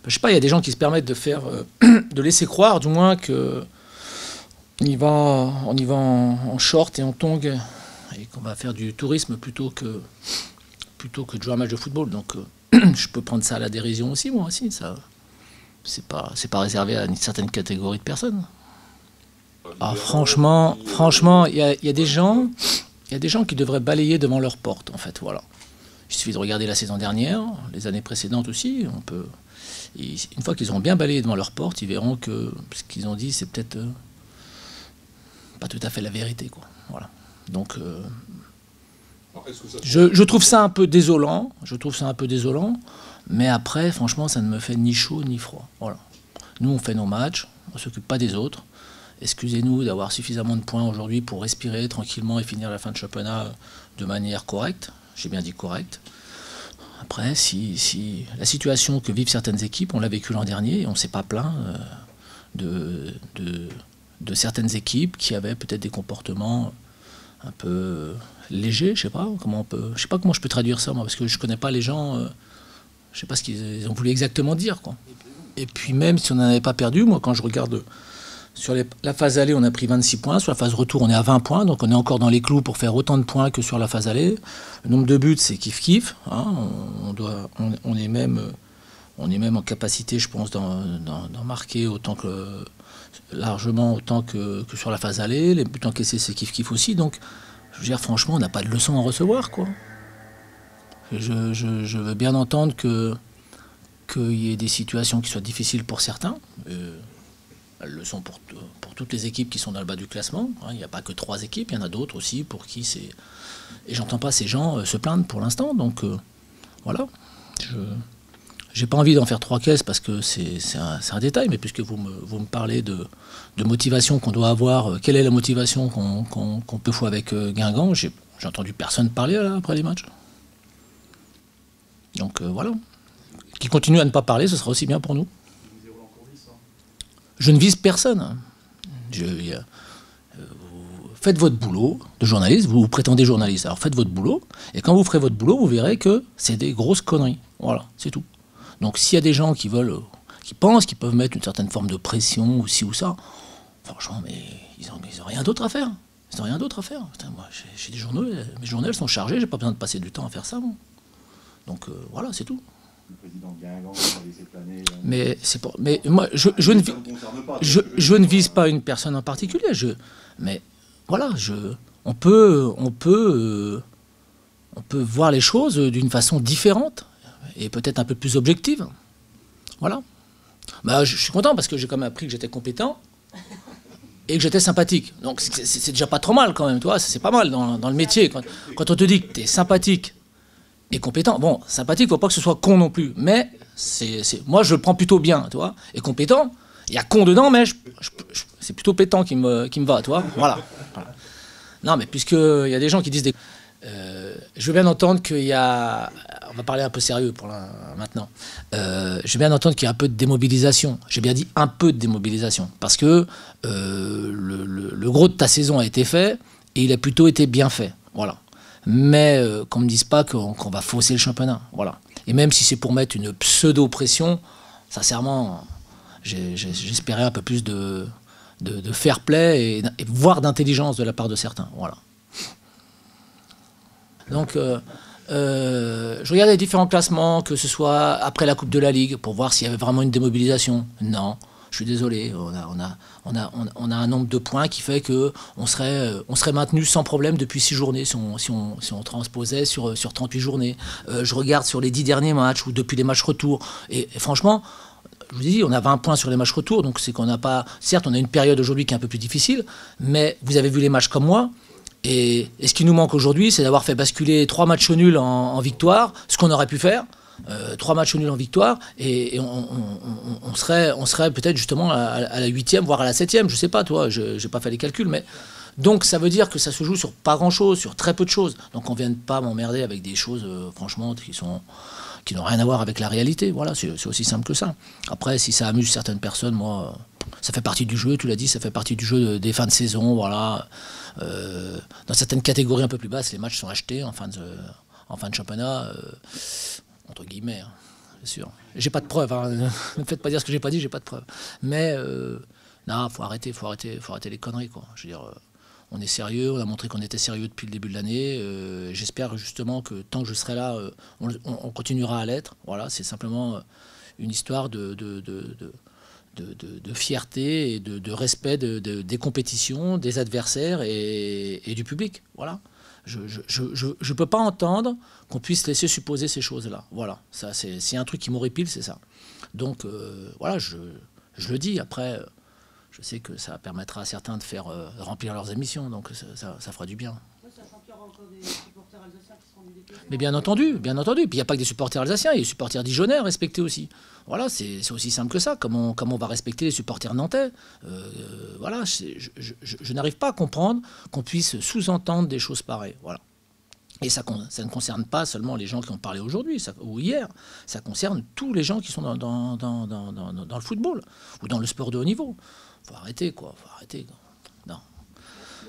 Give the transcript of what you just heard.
je sais pas, il y a des gens qui se permettent de faire, de laisser croire, du moins, que on y va en short et en tongs et qu'on va faire du tourisme plutôt que de jouer un match de football. Donc, je peux prendre ça à la dérision aussi, moi aussi. Ça, c'est pas réservé à une certaine catégorie de personnes. Ah, franchement, il y a des gens qui devraient balayer devant leur porte, en fait, voilà. Il suffit de regarder la saison dernière, les années précédentes aussi. Une fois qu'ils auront bien balayé devant leur porte, ils verront que ce qu'ils ont dit, c'est peut-être pas tout à fait la vérité, quoi. Voilà. Donc, je trouve ça un peu désolant. Mais après, franchement, ça ne me fait ni chaud ni froid. Voilà. Nous, on fait nos matchs, on ne s'occupe pas des autres. Excusez-nous d'avoir suffisamment de points aujourd'hui pour respirer tranquillement et finir la fin de championnat de manière correcte. J'ai bien dit correcte. Après, si la situation que vivent certaines équipes, on l'a vécu l'an dernier, et on ne s'est pas plaint de certaines équipes qui avaient peut-être des comportements un peu légers, je sais pas comment je peux traduire ça, moi, parce que je connais pas les gens, je sais pas ce qu'ils ont voulu exactement dire, quoi. Et puis même si on n'en avait pas perdu, moi quand je regarde sur la phase aller, on a pris 26 points, sur la phase retour, on est à 20 points, donc on est encore dans les clous pour faire autant de points que sur la phase aller. Le nombre de buts, c'est kiff-kiff, hein. On est même en capacité, je pense, d'en marquer largement autant que sur la phase aller. Les buts encaissés, c'est kiff-kiff aussi, donc je veux dire, franchement, on n'a pas de leçon à recevoir, quoi. Je veux bien entendre qu'il y ait des situations qui soient difficiles pour certains. Elles le sont pour toutes les équipes qui sont dans le bas du classement. Il n'y a pas que 3 équipes, il y en a d'autres aussi pour qui c'est... Et j'entends pas ces gens se plaindre pour l'instant, donc voilà. J'ai pas envie d'en faire 3 caisses parce que c'est un détail, mais puisque vous me parlez de motivation qu'on doit avoir, quelle est la motivation qu'on peut faire avec Guingamp, j'ai entendu personne parler là, après les matchs. Donc voilà. Qui continue à ne pas parler, ce sera aussi bien pour nous. Je ne vise personne. Faites votre boulot de journaliste, vous prétendez journaliste, alors faites votre boulot, et quand vous ferez votre boulot, vous verrez que c'est des grosses conneries. Voilà, c'est tout. Donc s'il y a des gens qui pensent qu'ils peuvent mettre une certaine forme de pression, ou ci ou ça, franchement, mais ils ont rien d'autre à faire. Ils n'ont rien d'autre à faire. Putain, moi, j'ai des journaux, mes journaux sont chargés, j'ai pas besoin de passer du temps à faire ça, moi. Donc voilà, c'est tout. Le président Guingamp a laissé planer. Mais moi, je ne vise pas une personne en particulier. Mais voilà, on peut voir les choses d'une façon différente et peut-être un peu plus objective. Voilà. Bah, je suis content parce que j'ai quand même appris que j'étais compétent et que j'étais sympathique. Donc c'est déjà pas trop mal quand même, toi. C'est pas mal dans le métier. Quand on te dit que tu es sympathique et compétent, bon, sympathique, faut pas que ce soit con non plus, mais moi je le prends plutôt bien, tu vois. Et compétent, il y a con dedans, mais c'est plutôt pétant qui me va, tu vois. Voilà. Non, mais puisqu'il y a des gens qui disent des... je veux bien entendre qu'il y a... On va parler un peu sérieux maintenant. Je veux bien entendre qu'il y a un peu de démobilisation. J'ai bien dit un peu de démobilisation. Parce que le gros de ta saison a été fait et il a plutôt été bien fait. Voilà. Mais qu'on ne me dise pas qu'on va fausser le championnat. Voilà. Et même si c'est pour mettre une pseudo-pression, sincèrement, j'espérais un peu plus de fair play et voire d'intelligence de la part de certains. Voilà. Donc, je regardais les différents classements, que ce soit après la Coupe de la Ligue, pour voir s'il y avait vraiment une démobilisation. Non, je suis désolé, on a un nombre de points qui fait qu'on serait maintenu sans problème depuis 6 journées si on transposait sur 38 journées. Je regarde sur les 10 derniers matchs ou depuis les matchs retour. Et franchement, je vous dis, on a 20 points sur les matchs retour, donc c'est qu'on n'a pas... Certes, on a une période aujourd'hui qui est un peu plus difficile, mais vous avez vu les matchs comme moi. Et ce qui nous manque aujourd'hui, c'est d'avoir fait basculer 3 matchs nuls en victoire, ce qu'on aurait pu faire. 3 matchs nuls en victoire, et on serait peut-être justement à la 8e, voire à la 7e, je sais pas, toi, je n'ai pas fait les calculs, mais... Donc ça veut dire que ça se joue sur pas grand-chose, sur très peu de choses. Donc on ne vient pas m'emmerder avec des choses, franchement, qui n'ont rien à voir avec la réalité. Voilà, c'est aussi simple que ça. Après, si ça amuse certaines personnes, moi, ça fait partie du jeu, tu l'as dit, ça fait partie du jeu des fins de saison, voilà. Dans certaines catégories un peu plus basses, les matchs sont achetés en fin de championnat, entre guillemets. Hein. c'est sûr. J'ai pas de preuves, hein. Ne me faites pas dire ce que j'ai pas dit, j'ai pas de preuves. Mais non, faut arrêter les conneries, quoi. Je veux dire, on est sérieux, on a montré qu'on était sérieux depuis le début de l'année. J'espère justement que tant que je serai là, on continuera à l'être. Voilà, c'est simplement une histoire de fierté et de respect des compétitions, des adversaires et du public. Voilà. Je ne peux pas entendre qu'on puisse laisser supposer ces choses-là. Voilà, ça, c'est un truc qui m'horripile, c'est ça. Donc, voilà, je le dis. Après, je sais que ça permettra à certains de faire remplir leurs émissions, donc ça fera du bien. Sachant qu'il y aura encore des supporters alsaciens qui seront du déplacement. Mais bien entendu. Puis il n'y a pas que des supporters alsaciens, il y a des supporters dijonnais à respecter aussi. Voilà, c'est aussi simple que ça. Comment on va respecter les supporters nantais? Voilà, je n'arrive pas à comprendre qu'on puisse sous-entendre des choses pareilles. Voilà. Et ça ne concerne pas seulement les gens qui ont parlé aujourd'hui ou hier, ça concerne tous les gens qui sont dans le football ou dans le sport de haut niveau. Faut arrêter, quoi. Faut arrêter, quoi.